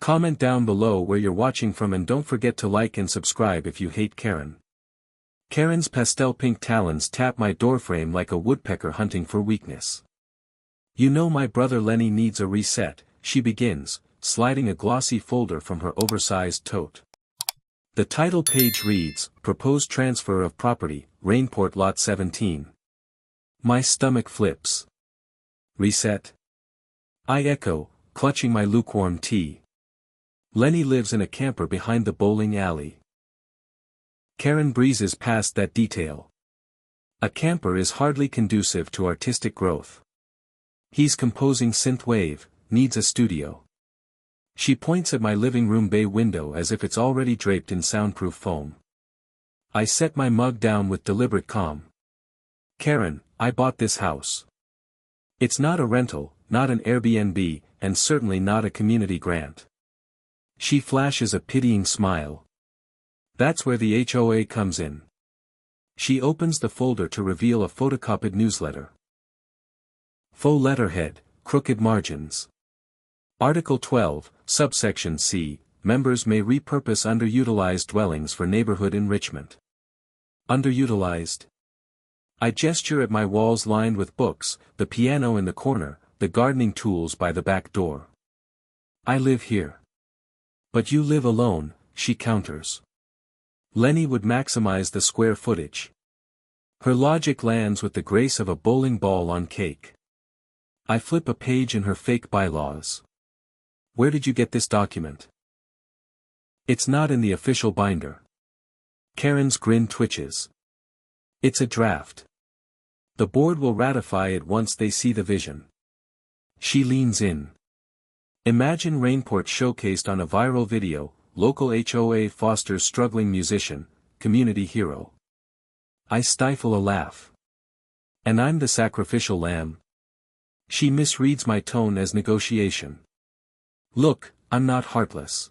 Comment down below where you're watching from and don't forget to like and subscribe if you hate Karen. Karen's pastel pink talons tap my doorframe like a woodpecker hunting for weakness. You know my brother Lenny needs a reset, she begins, sliding a glossy folder from her oversized tote. The title page reads, Proposed Transfer of Property, Rainport Lot 17. My stomach flips. Reset? I echo, clutching my lukewarm tea. Lenny lives in a camper behind the bowling alley. Karen breezes past that detail. A camper is hardly conducive to artistic growth. He's composing synthwave, needs a studio. She points at my living room bay window as if it's already draped in soundproof foam. I set my mug down with deliberate calm. Karen, I bought this house. It's not a rental, not an Airbnb, and certainly not a community grant. She flashes a pitying smile. That's where the HOA comes in. She opens the folder to reveal a photocopied newsletter. Faux letterhead, crooked margins. Article 12, subsection C, members may repurpose underutilized dwellings for neighborhood enrichment. Underutilized? I gesture at my walls lined with books, the piano in the corner, the gardening tools by the back door. I live here. But you live alone, she counters. Lenny would maximize the square footage. Her logic lands with the grace of a bowling ball on cake. I flip a page in her fake bylaws. Where did you get this document? It's not in the official binder. Karen's grin twitches. It's a draft. The board will ratify it once they see the vision. She leans in. Imagine Rainport showcased on a viral video, local HOA fosters struggling musician, community hero. I stifle a laugh. And I'm the sacrificial lamb? She misreads my tone as negotiation. Look, I'm not heartless.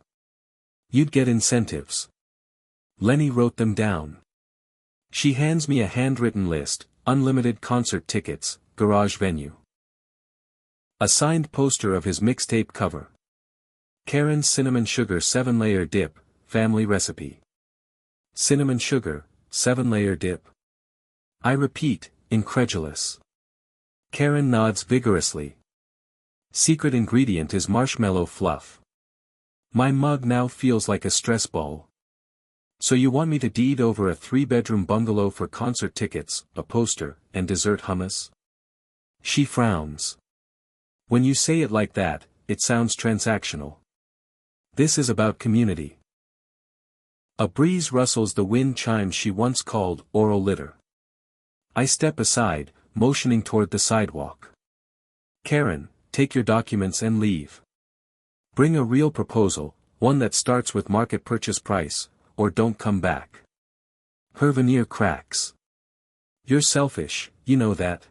You'd get incentives. Lenny wrote them down. She hands me a handwritten list, unlimited concert tickets, garage venue. A signed poster of his mixtape cover. Karen's cinnamon sugar 7-layer dip, family recipe. Cinnamon sugar, 7-layer dip. I repeat, incredulous. Karen nods vigorously. Secret ingredient is marshmallow fluff. My mug now feels like a stress ball. So you want me to deed over a 3-bedroom bungalow for concert tickets, a poster, and dessert hummus? She frowns. When you say it like that, it sounds transactional. This is about community. A breeze rustles the wind chimes she once called oral litter. I step aside, motioning toward the sidewalk. Karen, take your documents and leave. Bring a real proposal, one that starts with market purchase price, or don't come back. Her veneer cracks. You're selfish, you know that.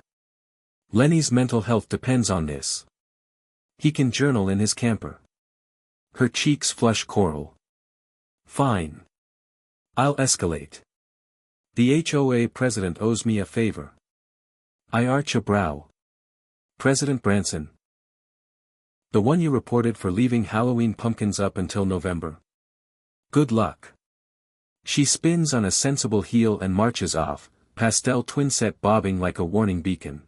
Lenny's mental health depends on this. He can journal in his camper. Her cheeks flush coral. Fine. I'll escalate. The HOA president owes me a favor. I arch a brow. President Branson. The one you reported for leaving Halloween pumpkins up until November. Good luck. She spins on a sensible heel and marches off, pastel twinset bobbing like a warning beacon.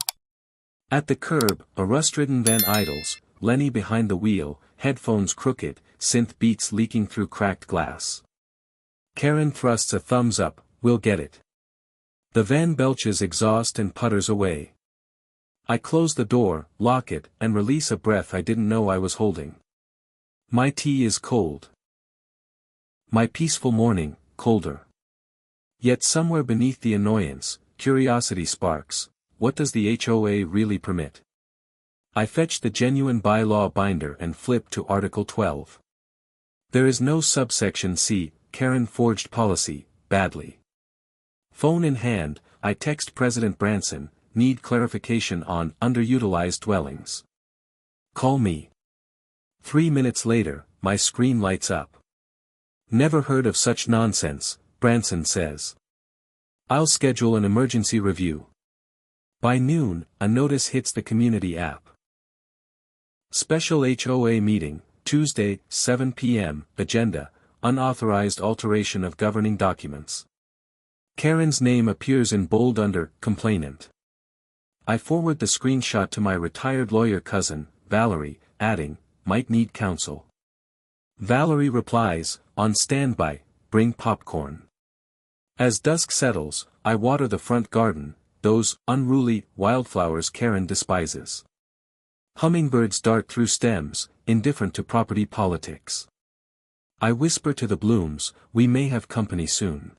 At the curb, a rust-ridden van idles, Lenny behind the wheel, headphones crooked, synth beats leaking through cracked glass. Karen thrusts a thumbs up, we'll get it. The van belches exhaust and putters away. I close the door, lock it, and release a breath I didn't know I was holding. My tea is cold. My peaceful morning, colder. Yet somewhere beneath the annoyance, curiosity sparks. What does the HOA really permit? I fetch the genuine bylaw binder and flip to Article 12. There is no subsection C, Karen forged policy, badly. Phone in hand, I text President Branson, need clarification on underutilized dwellings. Call me. 3 minutes later, my screen lights up. Never heard of such nonsense, Branson says. I'll schedule an emergency review. By noon, a notice hits the community app. Special HOA meeting, Tuesday, 7 p.m., agenda, unauthorized alteration of governing documents. Karen's name appears in bold under, complainant. I forward the screenshot to my retired lawyer cousin, Valerie, adding, might need counsel. Valerie replies, on standby, bring popcorn. As dusk settles, I water the front garden, those unruly wildflowers Karen despises. Hummingbirds dart through stems, indifferent to property politics. I whisper to the blooms, we may have company soon.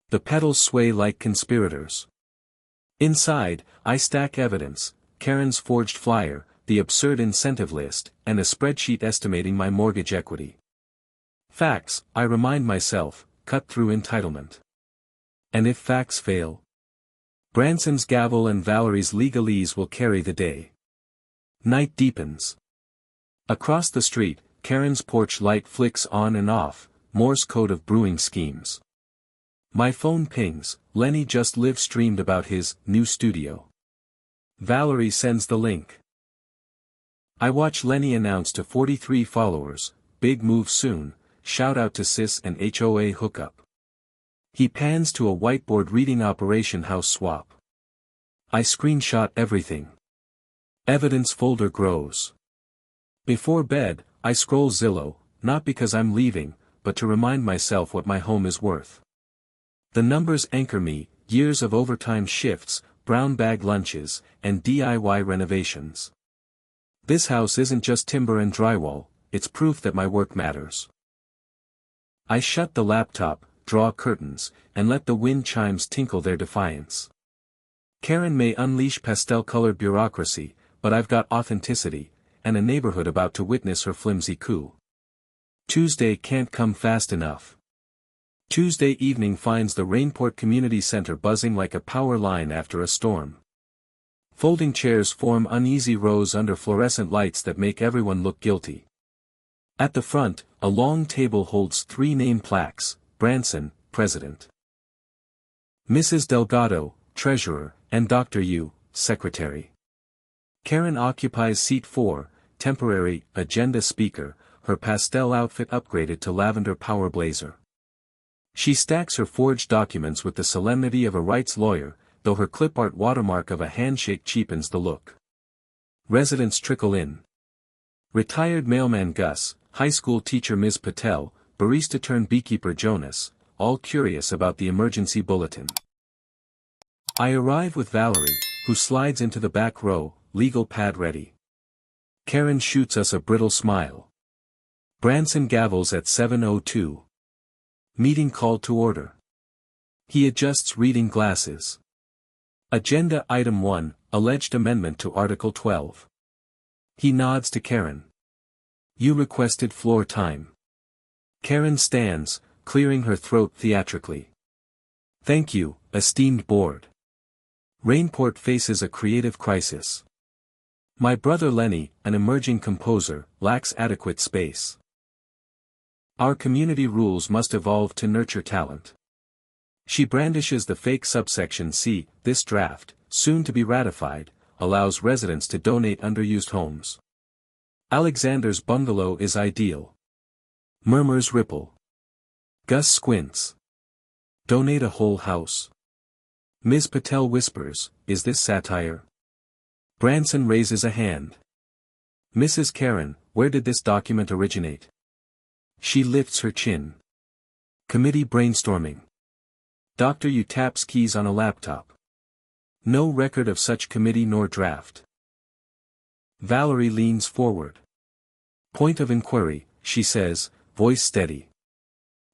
The petals sway like conspirators. Inside, I stack evidence, Karen's forged flyer, the absurd incentive list, and a spreadsheet estimating my mortgage equity. Facts, I remind myself, cut through entitlement. And if facts fail? Branson's gavel and Valerie's legalese will carry the day. Night deepens. Across the street, Karen's porch light flicks on and off, Morse code of brewing schemes. My phone pings, Lenny just live-streamed about his new studio. Valerie sends the link. I watch Lenny announce to 43 followers, big move soon, shout out to Sis and HOA hookup. He pans to a whiteboard reading Operation House Swap. I screenshot everything. Evidence folder grows. Before bed, I scroll Zillow, not because I'm leaving, but to remind myself what my home is worth. The numbers anchor me, years of overtime shifts, brown bag lunches, and DIY renovations. This house isn't just timber and drywall, it's proof that my work matters. I shut the laptop, draw curtains, and let the wind chimes tinkle their defiance. Karen may unleash pastel-colored bureaucracy, but I've got authenticity, and a neighborhood about to witness her flimsy coup. Tuesday can't come fast enough. Tuesday evening finds the Rainport Community Center buzzing like a power line after a storm. Folding chairs form uneasy rows under fluorescent lights that make everyone look guilty. At the front, a long table holds 3 name plaques, Branson, President. Mrs. Delgado, Treasurer, and Dr. Yu, Secretary. Karen occupies seat 4, temporary, agenda speaker, her pastel outfit upgraded to lavender power blazer. She stacks her forged documents with the solemnity of a rights lawyer, though her clip art watermark of a handshake cheapens the look. Residents trickle in. Retired mailman Gus, high school teacher Ms. Patel, barista-turned-beekeeper Jonas, all curious about the emergency bulletin. I arrive with Valerie, who slides into the back row, legal pad ready. Karen shoots us a brittle smile. Branson gavels at 7:02. Meeting called to order. He adjusts reading glasses. Agenda Item 1, Alleged Amendment to Article 12. He nods to Karen. You requested floor time. Karen stands, clearing her throat theatrically. Thank you, esteemed board. Rainport faces a creative crisis. My brother Lenny, an emerging composer, lacks adequate space. Our community rules must evolve to nurture talent. She brandishes the fake subsection C. This draft, soon to be ratified, allows residents to donate underused homes. Alexander's bungalow is ideal. Murmurs ripple. Gus squints. Donate a whole house. Ms. Patel whispers, is this satire? Branson raises a hand. Mrs. Karen, where did this document originate? She lifts her chin. Committee brainstorming. Dr. Yu taps keys on a laptop. No record of such committee nor draft. Valerie leans forward. Point of inquiry, she says, voice steady.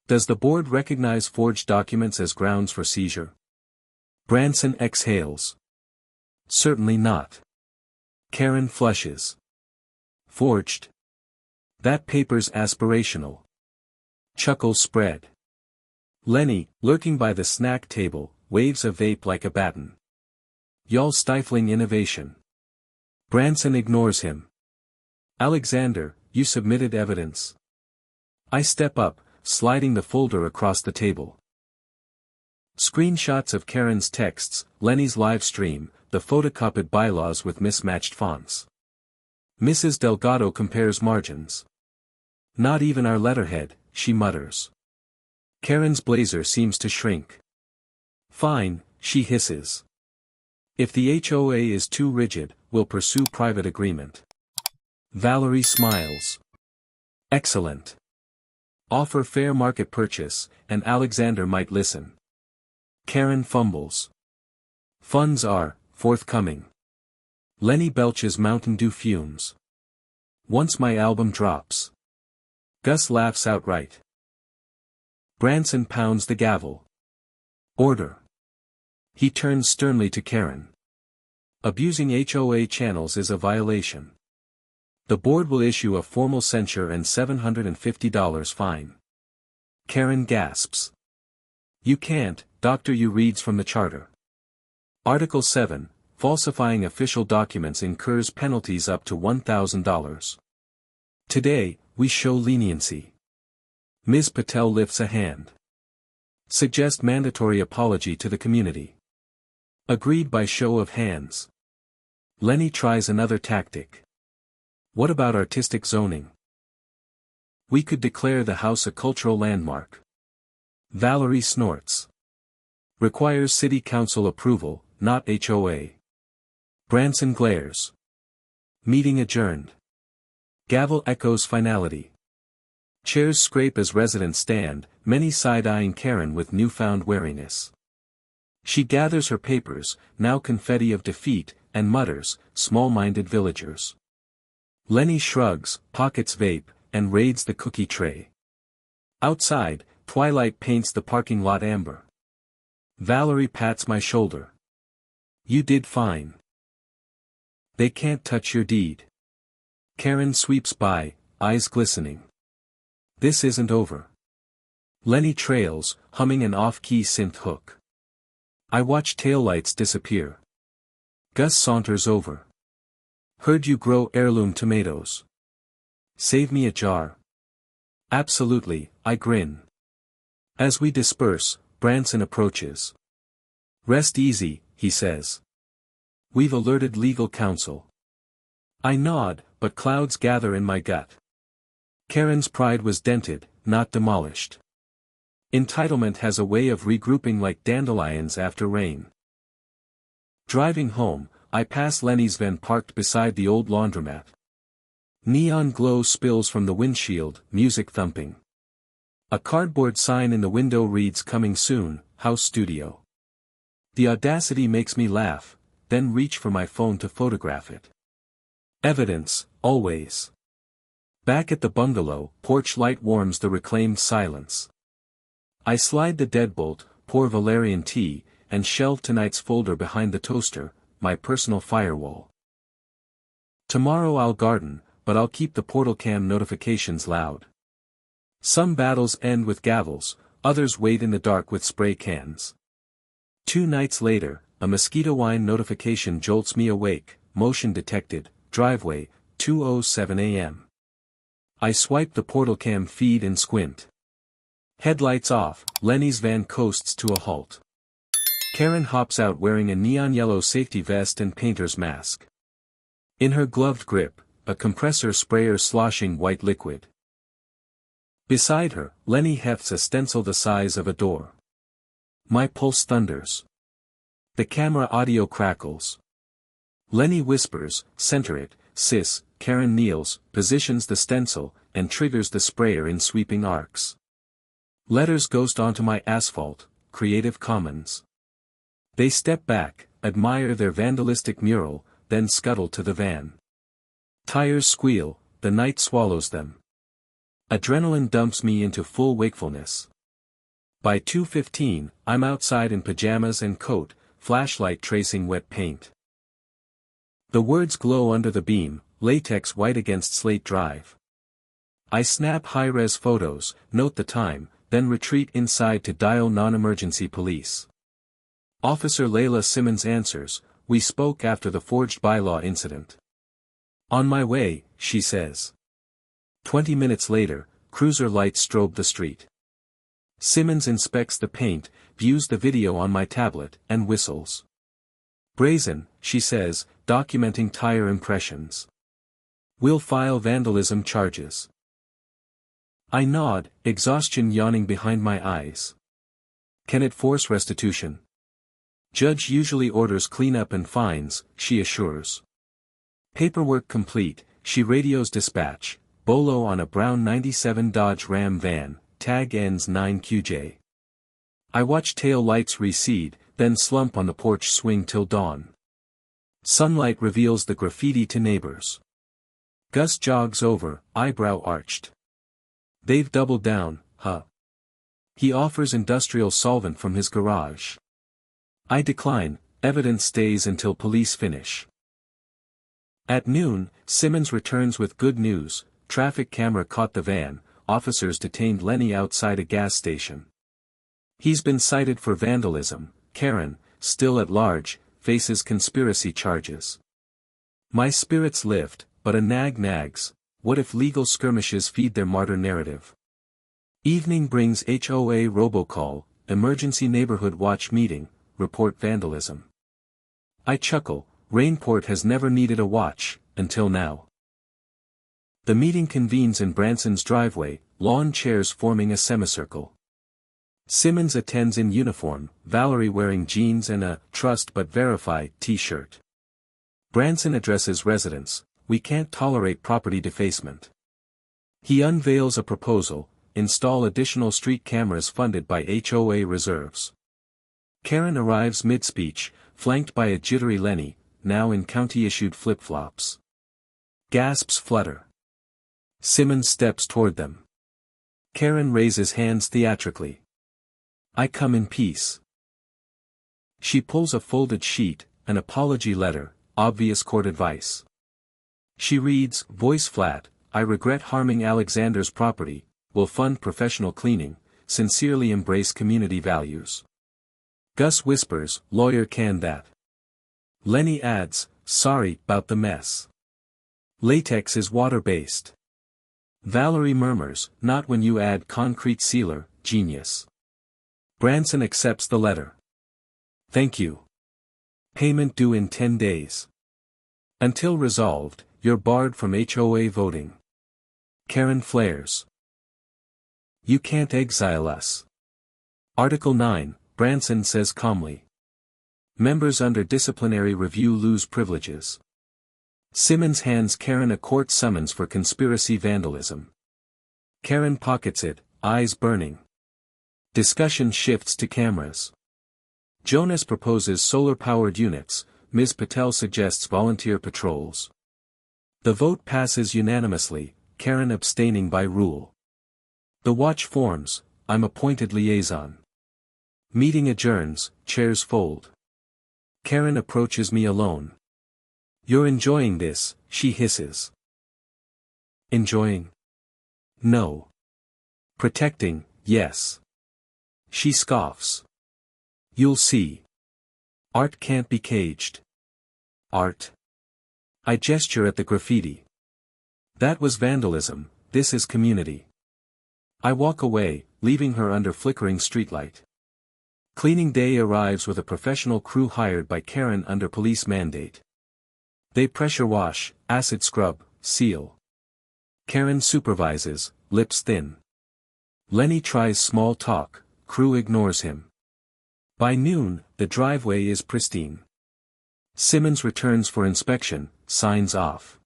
Does the board recognize forged documents as grounds for seizure? Branson exhales. Certainly not. Karen flushes. Forged? That paper's aspirational. Chuckles spread. Lenny, lurking by the snack table, waves a vape like a baton. Y'all stifling innovation. Branson ignores him. Alexander, you submitted evidence. I step up, sliding the folder across the table. Screenshots of Karen's texts, Lenny's live stream, the photocopied bylaws with mismatched fonts. Mrs. Delgado compares margins. Not even our letterhead, she mutters. Karen's blazer seems to shrink. Fine, she hisses. If the HOA is too rigid, we'll pursue private agreement. Valerie smiles. Excellent. Offer fair market purchase, and Alexander might listen. Karen fumbles. Funds are forthcoming. Lenny belches Mountain Dew fumes. Once my album drops. Gus laughs outright. Branson pounds the gavel. Order. He turns sternly to Karen. Abusing HOA channels is a violation. The board will issue a formal censure and $750 fine. Karen gasps. You can't, Dr. Yu reads from the charter. Article 7, falsifying official documents incurs penalties up to $1,000. Today, we show leniency. Ms. Patel lifts a hand. Suggest mandatory apology to the community. Agreed by show of hands. Lenny tries another tactic. What about artistic zoning? We could declare the house a cultural landmark. Valerie snorts. Requires city council approval, not HOA. Branson glares. Meeting adjourned. Gavel echoes finality. Chairs scrape as residents stand, many side-eyeing Karen with newfound wariness. She gathers her papers, now confetti of defeat, and mutters, small-minded villagers. Lenny shrugs, pockets vape, and raids the cookie tray. Outside, twilight paints the parking lot amber. Valerie pats my shoulder. You did fine. They can't touch your deed. Karen sweeps by, eyes glistening. This isn't over. Lenny trails, humming an off-key synth hook. I watch taillights disappear. Gus saunters over. Heard you grow heirloom tomatoes. Save me a jar. Absolutely, I grin. As we disperse, Branson approaches. Rest easy, he says. We've alerted legal counsel. I nod, but clouds gather in my gut. Karen's pride was dented, not demolished. Entitlement has a way of regrouping like dandelions after rain. Driving home, I pass Lenny's van parked beside the old laundromat. Neon glow spills from the windshield, music thumping. A cardboard sign in the window reads "Coming soon, house studio." The audacity makes me laugh, then reach for my phone to photograph it. Evidence, always. Back at the bungalow, porch light warms the reclaimed silence. I slide the deadbolt, pour valerian tea, and shelve tonight's folder behind the toaster, my personal firewall. Tomorrow I'll garden, but I'll keep the portal cam notifications loud. Some battles end with gavels, others wait in the dark with spray cans. 2 nights later, a mosquito whine notification jolts me awake, motion detected, driveway, 2:07 a.m. I swipe the portal cam feed and squint. Headlights off, Lenny's van coasts to a halt. Karen hops out wearing a neon yellow safety vest and painter's mask. In her gloved grip, a compressor sprayer sloshing white liquid. Beside her, Lenny hefts a stencil the size of a door. My pulse thunders. The camera audio crackles. Lenny whispers, "Center it, sis." Karen kneels, positions the stencil, and triggers the sprayer in sweeping arcs. Letters ghost onto my asphalt, Creative Commons. They step back, admire their vandalistic mural, then scuttle to the van. Tires squeal, the night swallows them. Adrenaline dumps me into full wakefulness. By 2:15, I'm outside in pajamas and coat, flashlight tracing wet paint. The words glow under the beam, latex white against slate drive. I snap high-res photos, note the time, then retreat inside to dial non-emergency police. Officer Layla Simmons answers, "We spoke after the forged bylaw incident." "On my way," she says. 20 minutes later, cruiser lights strobe the street. Simmons inspects the paint, views the video on my tablet, and whistles. "Brazen," she says, documenting tire impressions. We'll file vandalism charges. I nod, exhaustion yawning behind my eyes. Can it force restitution? Judge usually orders cleanup and fines, she assures. Paperwork complete, she radios dispatch, Bolo on a brown 97 Dodge Ram van, tag ends 9QJ. I watch tail lights recede, then slump on the porch swing till dawn. Sunlight reveals the graffiti to neighbors. Gus jogs over, eyebrow arched. They've doubled down, huh? He offers industrial solvent from his garage. I decline, evidence stays until police finish. At noon, Simmons returns with good news, traffic camera caught the van, officers detained Lenny outside a gas station. He's been cited for vandalism, Karen, still at large, faces conspiracy charges. My spirits lift, but a nag nags, what if legal skirmishes feed their martyr narrative? Evening brings HOA robocall, emergency neighborhood watch meeting, report vandalism. I chuckle, Rainport has never needed a watch, until now. The meeting convenes in Branson's driveway, lawn chairs forming a semicircle. Simmons attends in uniform, Valerie wearing jeans and a "Trust but Verify" t-shirt. Branson addresses residents, we can't tolerate property defacement. He unveils a proposal, install additional street cameras funded by HOA reserves. Karen arrives mid-speech, flanked by a jittery Lenny, now in county-issued flip-flops. Gasps flutter. Simmons steps toward them. Karen raises hands theatrically. I come in peace. She pulls a folded sheet, an apology letter, obvious court advice. She reads, voice flat, I regret harming Alexander's property, will fund professional cleaning, sincerely embrace community values. Gus whispers, lawyer can that. Lenny adds, sorry about the mess. Latex is water-based. Valerie murmurs, not when you add concrete sealer, genius. Branson accepts the letter. Thank you. Payment due in 10 days. Until resolved, you're barred from HOA voting. Karen flares. You can't exile us. Article 9, Branson says calmly. Members under disciplinary review lose privileges. Simmons hands Karen a court summons for conspiracy vandalism. Karen pockets it, eyes burning. Discussion shifts to cameras. Jonas proposes solar-powered units, Ms. Patel suggests volunteer patrols. The vote passes unanimously, Karen abstaining by rule. The watch forms, I'm appointed liaison. Meeting adjourns, chairs fold. Karen approaches me alone. You're enjoying this, she hisses. Enjoying? No. Protecting, yes. She scoffs. You'll see. Art can't be caged. Art? I gesture at the graffiti. That was vandalism, this is community. I walk away, leaving her under flickering streetlight. Cleaning day arrives with a professional crew hired by Karen under police mandate. They pressure wash, acid scrub, seal. Karen supervises, lips thin. Lenny tries small talk, crew ignores him. By noon, the driveway is pristine. Simmons returns for inspection, signs off.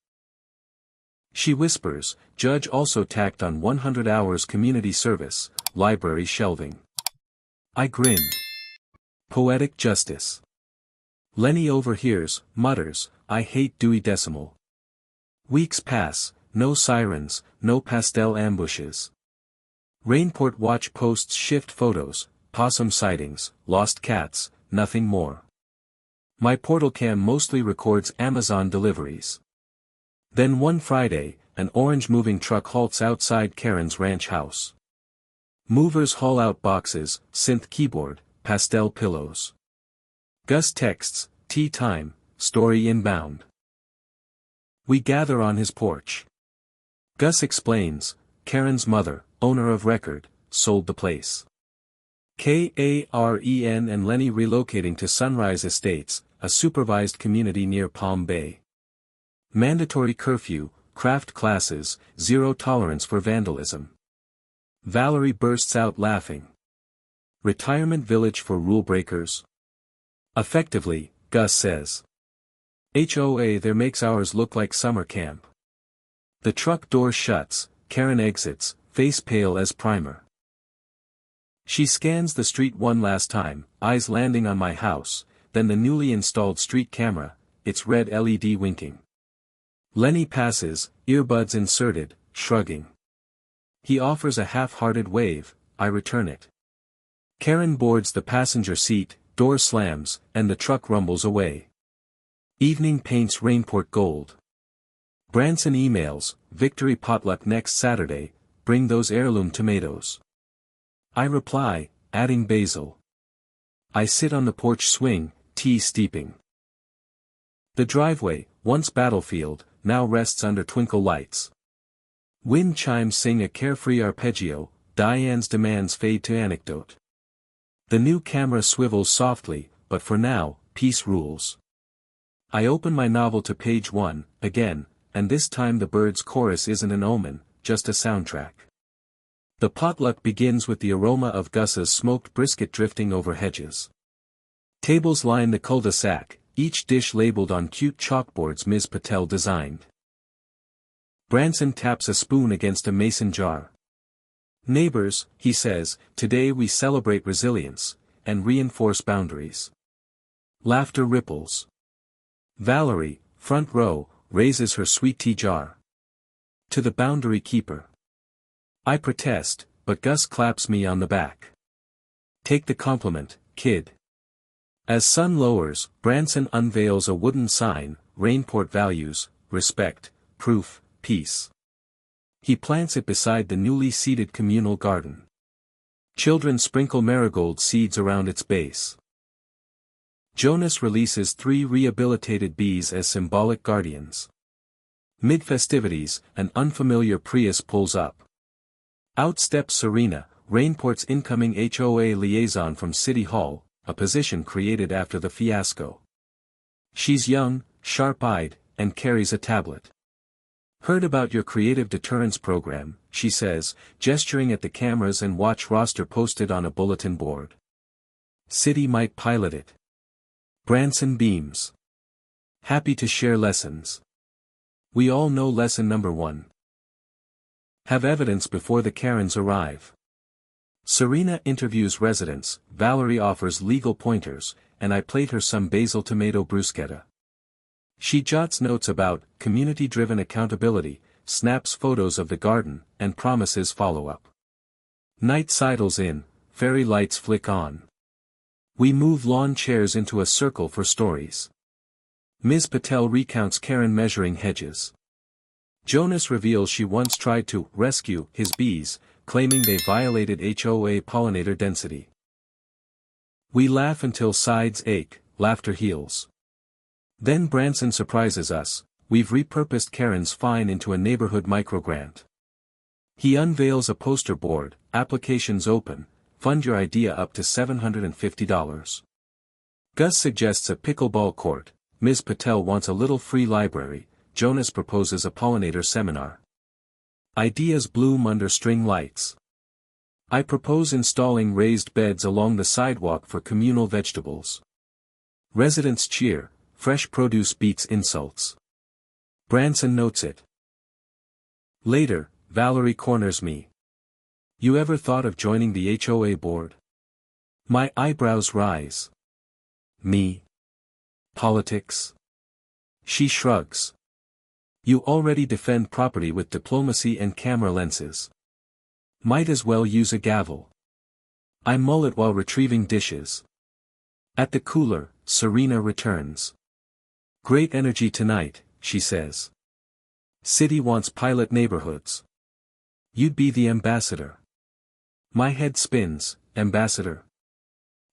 She whispers, judge also tacked on 100 hours community service, library shelving. I grin. Poetic justice. Lenny overhears, mutters, I hate Dewey Decimal. Weeks pass, no sirens, no pastel ambushes. Rainport Watch posts shift photos, possum sightings, lost cats, nothing more. My portal cam mostly records Amazon deliveries. Then one Friday, an orange moving truck halts outside Karen's ranch house. Movers haul out boxes, synth keyboard, pastel pillows. Gus texts, tea time, story inbound. We gather on his porch. Gus explains, Karen's mother, owner of record, sold the place. Karen and Lenny relocating to Sunrise Estates, a supervised community near Palm Bay. Mandatory curfew, craft classes, zero tolerance for vandalism. Valerie bursts out laughing. Retirement village for rule breakers? Effectively, Gus says. HOA there makes ours look like summer camp. The truck door shuts, Karen exits, face pale as primer. She scans the street one last time, eyes landing on my house, then the newly installed street camera, its red LED winking. Lenny passes, earbuds inserted, shrugging. He offers a half-hearted wave, I return it. Karen boards the passenger seat, door slams, and the truck rumbles away. Evening paints Rainport gold. Branson emails, victory potluck next Saturday, bring those heirloom tomatoes. I reply, adding basil. I sit on the porch swing, tea steeping. The driveway, once battlefield, now rests under twinkle lights. Wind chimes sing a carefree arpeggio, Diane's demands fade to anecdote. The new camera swivels softly, but for now, peace rules. I open my novel to page 1, again, and this time the bird's chorus isn't an omen, just a soundtrack. The potluck begins with the aroma of Gus's smoked brisket drifting over hedges. Tables line the cul-de-sac, each dish labeled on cute chalkboards Ms. Patel designed. Branson taps a spoon against a mason jar. Neighbors, he says, today we celebrate resilience, and reinforce boundaries. Laughter ripples. Valerie, front row, raises her sweet tea jar. To the boundary keeper. I protest, but Gus claps me on the back. Take the compliment, kid. As sun lowers, Branson unveils a wooden sign, Rainport values, respect, proof, peace. He plants it beside the newly seeded communal garden. Children sprinkle marigold seeds around its base. Jonas releases 3 rehabilitated bees as symbolic guardians. Mid-festivities, an unfamiliar Prius pulls up. Out steps Serena, Rainport's incoming HOA liaison from City Hall, a position created after the fiasco. She's young, sharp-eyed, and carries a tablet. Heard about your creative deterrence program, she says, gesturing at the cameras and watch roster posted on a bulletin board. City might pilot it. Branson beams. Happy to share lessons. We all know lesson number 1. Have evidence before the Karens arrive. Serena interviews residents, Valerie offers legal pointers, and I plate her some basil tomato bruschetta. She jots notes about community-driven accountability, snaps photos of the garden, and promises follow-up. Night sidles in, fairy lights flick on. We move lawn chairs into a circle for stories. Ms. Patel recounts Karen measuring hedges. Jonas reveals she once tried to rescue his bees, claiming they violated HOA pollinator density. We laugh until sides ache, laughter heals. Then Branson surprises us, we've repurposed Karen's fine into a neighborhood microgrant. He unveils a poster board, applications open, fund your idea up to $750. Gus suggests a pickleball court, Ms. Patel wants a little free library, Jonas proposes a pollinator seminar. Ideas bloom under string lights. I propose installing raised beds along the sidewalk for communal vegetables. Residents cheer, fresh produce beats insults. Branson notes it. Later, Valerie corners me. You ever thought of joining the HOA board? My eyebrows rise. Me? Politics? She shrugs. You already defend property with diplomacy and camera lenses. Might as well use a gavel. I mull it while retrieving dishes. At the cooler, Serena returns. Great energy tonight, she says. City wants pilot neighborhoods. You'd be the ambassador. My head spins, ambassador.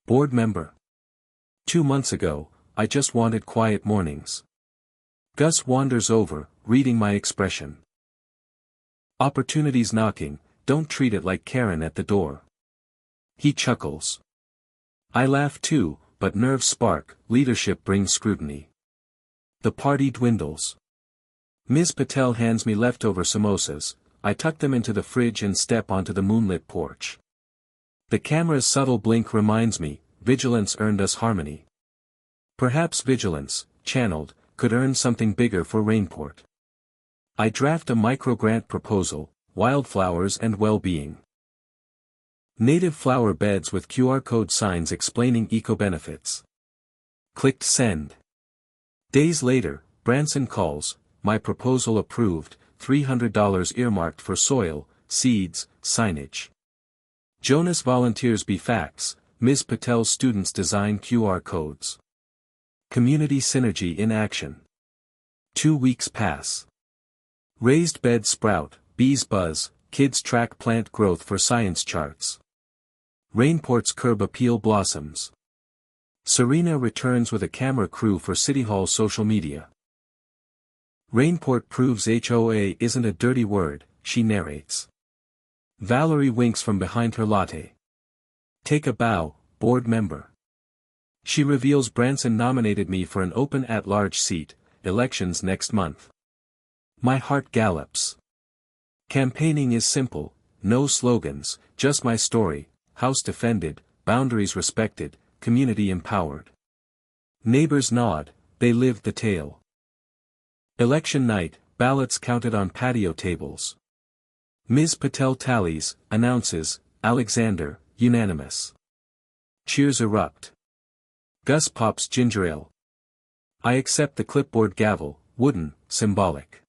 Board member. 2 months ago, I just wanted quiet mornings. Gus wanders over, reading my expression. Opportunities knocking, don't treat it like Karen at the door. He chuckles. I laugh too, but nerves spark, leadership brings scrutiny. The party dwindles. Ms. Patel hands me leftover samosas. I tuck them into the fridge and step onto the moonlit porch. The camera's subtle blink reminds me, vigilance earned us harmony. Perhaps vigilance, channeled, could earn something bigger for Rainport. I draft a micro-grant proposal, wildflowers and well-being. Native flower beds with QR code signs explaining eco-benefits. Clicked send. Days later, Branson calls, my proposal approved, $300 earmarked for soil, seeds, signage. Jonas volunteers fax, Ms. Patel's students design QR codes. Community synergy in action. 2 weeks pass. Raised beds sprout, bees buzz, kids track plant growth for science charts. Rainport's curb appeal blossoms. Serena returns with a camera crew for City Hall social media. Rainport proves HOA isn't a dirty word, she narrates. Valerie winks from behind her latte. Take a bow, board member. She reveals Branson nominated me for an open at-large seat, elections next month. My heart gallops. Campaigning is simple, no slogans, just my story, house defended, boundaries respected, community empowered. Neighbors nod, they lived the tale. Election night, ballots counted on patio tables. Ms. Patel tallies, announces, Alexander, unanimous. Cheers erupt. Gus pops ginger ale. I accept the clipboard gavel, wooden, symbolic.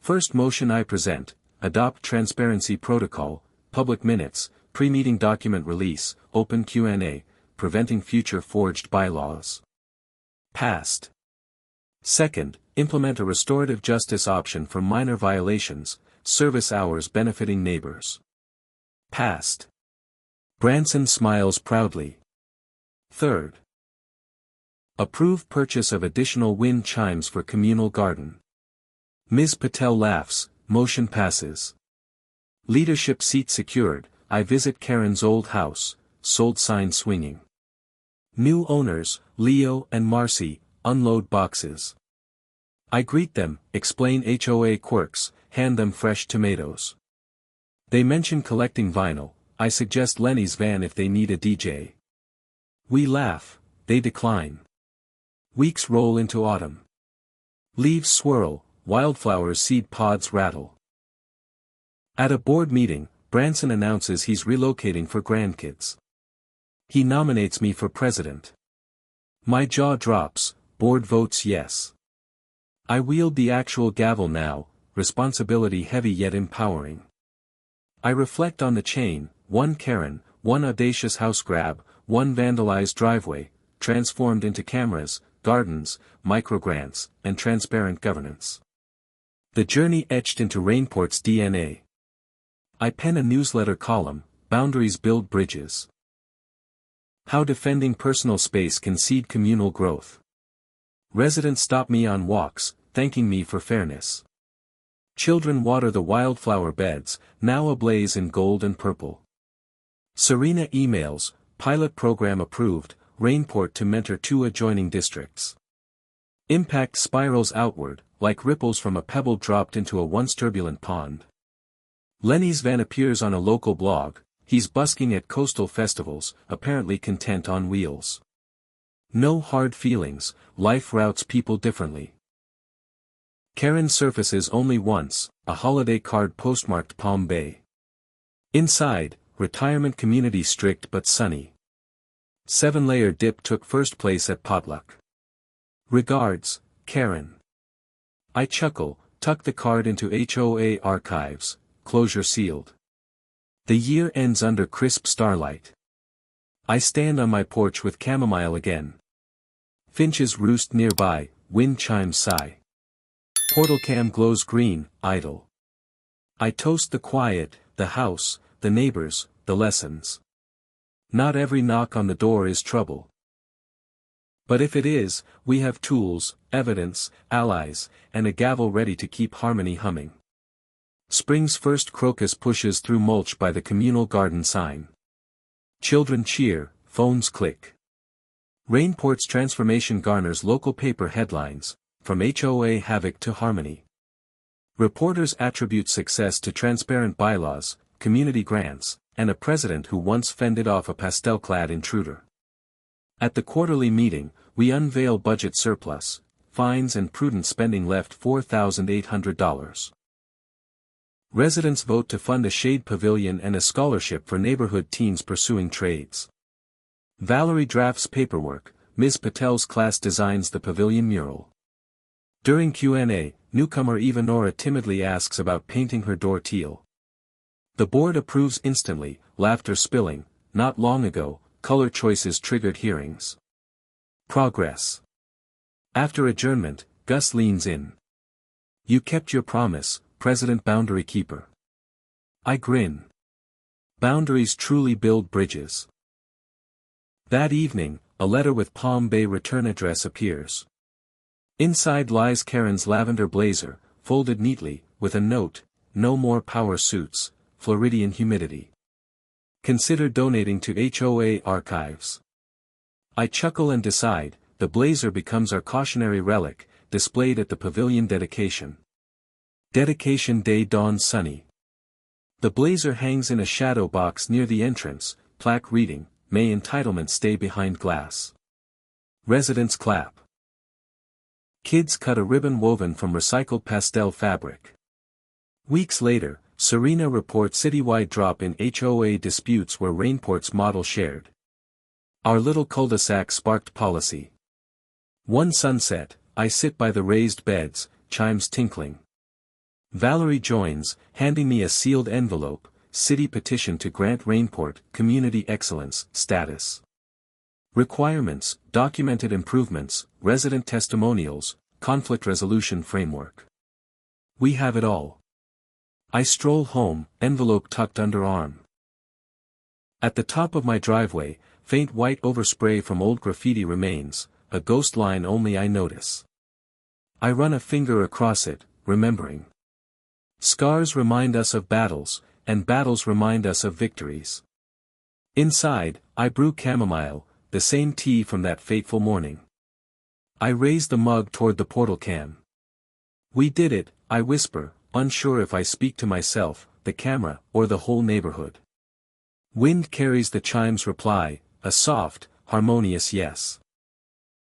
First motion I present, adopt transparency protocol, public minutes, pre-meeting document release, open Q&A, preventing future forged bylaws. Passed. Second, implement a restorative justice option for minor violations, service hours benefiting neighbors. Passed. Branson smiles proudly. Third. Approve purchase of additional wind chimes for communal garden. Ms. Patel laughs, motion passes. Leadership seat secured, I visit Karen's old house, sold sign swinging. New owners, Leo and Marcy, unload boxes. I greet them, explain HOA quirks, hand them fresh tomatoes. They mention collecting vinyl, I suggest Lenny's van if they need a DJ. We laugh, they decline. Weeks roll into autumn. Leaves swirl, wildflowers seed pods rattle. At a board meeting, Branson announces he's relocating for grandkids. He nominates me for president. My jaw drops, board votes yes. I wield the actual gavel now, responsibility heavy yet empowering. I reflect on the chain, one Karen, one audacious house grab, one vandalized driveway, transformed into cameras, gardens, microgrants, and transparent governance. The journey etched into Rainport's DNA. I pen a newsletter column, Boundaries Build Bridges. How defending personal space can seed communal growth. Residents stop me on walks, thanking me for fairness. Children water the wildflower beds, now ablaze in gold and purple. Serena emails, pilot program approved, Rainport to mentor 2 adjoining districts. Impact spirals outward, like ripples from a pebble dropped into a once turbulent pond. Lenny's van appears on a local blog, he's busking at coastal festivals, apparently content on wheels. No hard feelings, life routes people differently. Karen surfaces only once, a holiday card postmarked Palm Bay. Inside, retirement community strict but sunny. 7-layer dip took first place at potluck. Regards, Karen. I chuckle, tuck the card into HOA archives, closure sealed. The year ends under crisp starlight. I stand on my porch with chamomile again. Finches roost nearby, wind chimes sigh. Portal cam glows green, idle. I toast the quiet, the house, the neighbors, the lessons. Not every knock on the door is trouble. But if it is, we have tools, evidence, allies, and a gavel ready to keep harmony humming. Spring's first crocus pushes through mulch by the communal garden sign. Children cheer, phones click. Rainport's transformation garners local paper headlines, from HOA havoc to harmony. Reporters attribute success to transparent bylaws, community grants, and a president who once fended off a pastel-clad intruder. At the quarterly meeting, we unveil budget surplus, fines and prudent spending left $4,800. Residents vote to fund a shade pavilion and a scholarship for neighborhood teens pursuing trades. Valerie drafts paperwork, Ms. Patel's class designs the pavilion mural. During Q&A, newcomer Ivanora timidly asks about painting her door teal. The board approves instantly, laughter spilling. Not long ago, color choices triggered hearings. Progress. After adjournment, Gus leans in. You kept your promise, President Boundary Keeper. I grin. Boundaries truly build bridges. That evening, a letter with Palm Bay return address appears. Inside lies Karen's lavender blazer, folded neatly, with a note, no more power suits, Floridian humidity. Consider donating to HOA archives. I chuckle and decide, the blazer becomes our cautionary relic, displayed at the pavilion dedication. Dedication day dawns sunny. The blazer hangs in a shadow box near the entrance, plaque reading, May entitlement stay behind glass. Residents clap. Kids cut a ribbon woven from recycled pastel fabric. Weeks later, Serena reports citywide drop in HOA disputes where Rainport's model shared. Our little cul-de-sac sparked policy. One sunset, I sit by the raised beds, chimes tinkling. Valerie joins, handing me a sealed envelope, city petition to grant Rainport Community Excellence status. Requirements, documented improvements, resident testimonials, conflict resolution framework. We have it all. I stroll home, envelope tucked under arm. At the top of my driveway, faint white overspray from old graffiti remains, a ghost line only I notice. I run a finger across it, remembering. Scars remind us of battles, and battles remind us of victories. Inside, I brew chamomile, the same tea from that fateful morning. I raise the mug toward the portal can. We did it, I whisper, unsure if I speak to myself, the camera, or the whole neighborhood. Wind carries the chime's reply, a soft, harmonious yes.